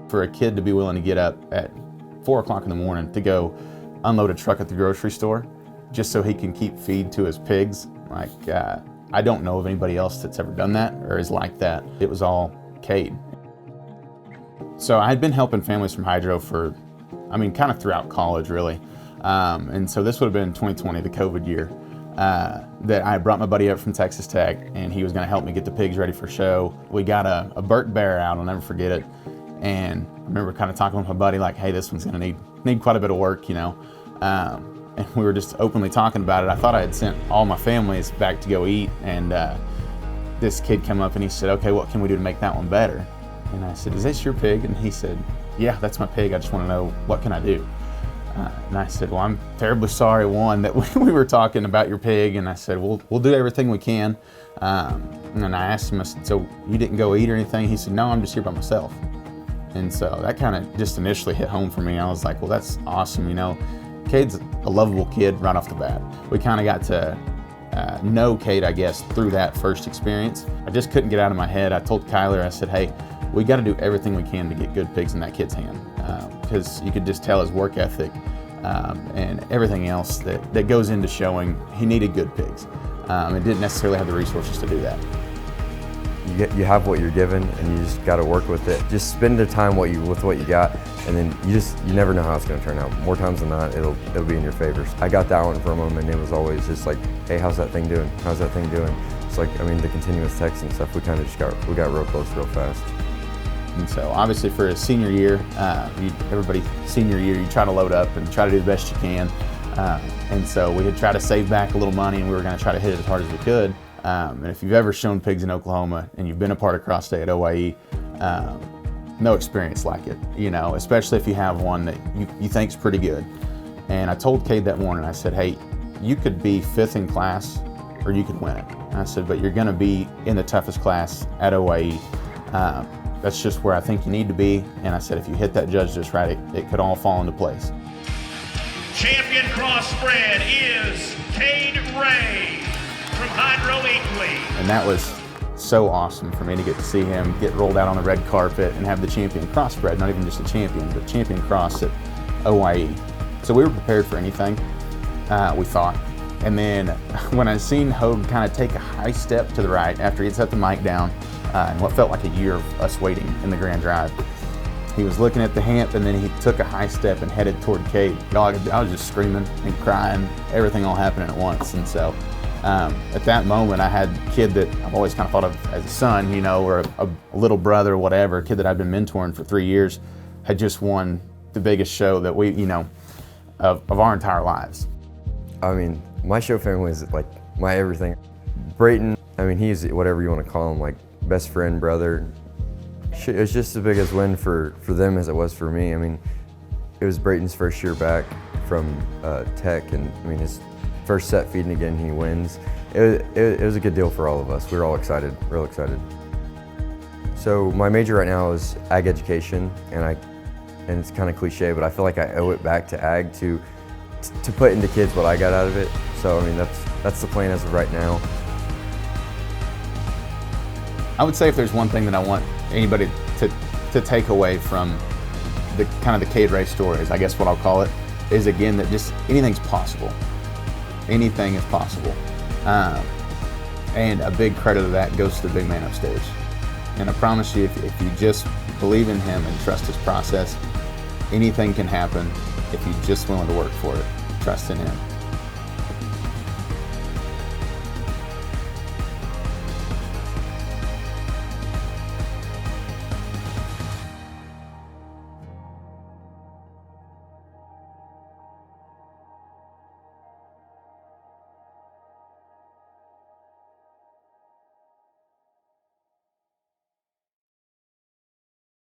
For a kid to be willing to get up at 4 o'clock in the morning to go unload a truck at the grocery store just so he can keep feed to his pigs, like, I don't know of anybody else that's ever done that or is like that. It was all Cade. So I had been helping families from hydro for, kind of throughout college, really. And so this would have been 2020, the COVID year, that I brought my buddy up from Texas Tech, and he was going to help me get the pigs ready for show. We got a Burt bear out, I'll never forget it. And I remember kind of talking with my buddy, like, hey, this one's going to need quite a bit of work, and we were just openly talking about it. I thought I had sent all my families back to go eat, and this kid came up and he said, okay, what can we do to make that one better? And I said, is this your pig? And he said, yeah, that's my pig. I just want to know, what can I do? And I said, well, I'm terribly sorry, one, that we were talking about your pig. And I said, we'll do everything we can. And then I asked him, I said, so you didn't go eat or anything? He said, no, I'm just here by myself. And so that kind of just initially hit home for me. I was like, well, that's awesome. Cade's a lovable kid right off the bat. We kind of got to know Cade, I guess, through that first experience. I just couldn't get out of my head. I told Kyler, I said, hey, we got to do everything we can to get good pigs in that kid's hand, because you could just tell his work ethic and everything else that goes into showing he needed good pigs. And didn't necessarily have the resources to do that. You have what you're given, and you just got to work with it. Just spend the time with what you got, and then you never know how it's going to turn out. More times than not, it'll be in your favor. I got that one from him, and it was always just like, hey, how's that thing doing? How's that thing doing? It's like, the continuous text and stuff. We kind of just got real close real fast. And so obviously for his senior year, everybody senior year, you try to load up and try to do the best you can. And so we had tried to save back a little money, and we were going to try to hit it as hard as we could. And if you've ever shown pigs in Oklahoma and you've been a part of Cross Day at OIE, no experience like it, especially if you have one that you think's pretty good. And I told Cade that morning, I said, hey, you could be 5th in class or you could win it. And I said, but you're going to be in the toughest class at OIE. That's just where I think you need to be. And I said, if you hit that judge just right, it could all fall into place. Champion Crossbred is Cade Rea from Hydro Eatley. And that was so awesome for me to get to see him get rolled out on the red carpet and have the champion Crossbred, not even just a champion, but champion cross at OIE. So we were prepared for anything, we thought. And then when I seen Hoge kind of take a high step to the right after he'd set the mic down, and what felt like a year of us waiting in the Grand Drive, he was looking at the hamp, and then he took a high step and headed toward Cade. I was just screaming and crying, everything all happening at once. And so at that moment, I had a kid that I've always kind of thought of as a son, or a little brother or whatever, a kid that I'd been mentoring for 3 years, had just won the biggest show that we, of our entire lives. My show family is like my everything. Brayton, he's whatever you want to call him, like best friend, brother. It's just as big a win for them as it was for me. It was Brayton's first year back from Tech, and his first set feeding again, he wins. It was a good deal for all of us. We were all excited, real excited. So my major right now is ag education, and it's kind of cliche, but I feel like I owe it back to ag to put into kids what I got out of it. So that's the plan as of right now. I would say if there's one thing that I want anybody to take away from the kind of the Cade Rea stories, I guess what I'll call it, is again that just anything's possible. Anything is possible. And a big credit of that goes to the big man upstairs. And I promise you, if you just believe in him and trust his process, anything can happen if you're just willing to work for it. Trust in him.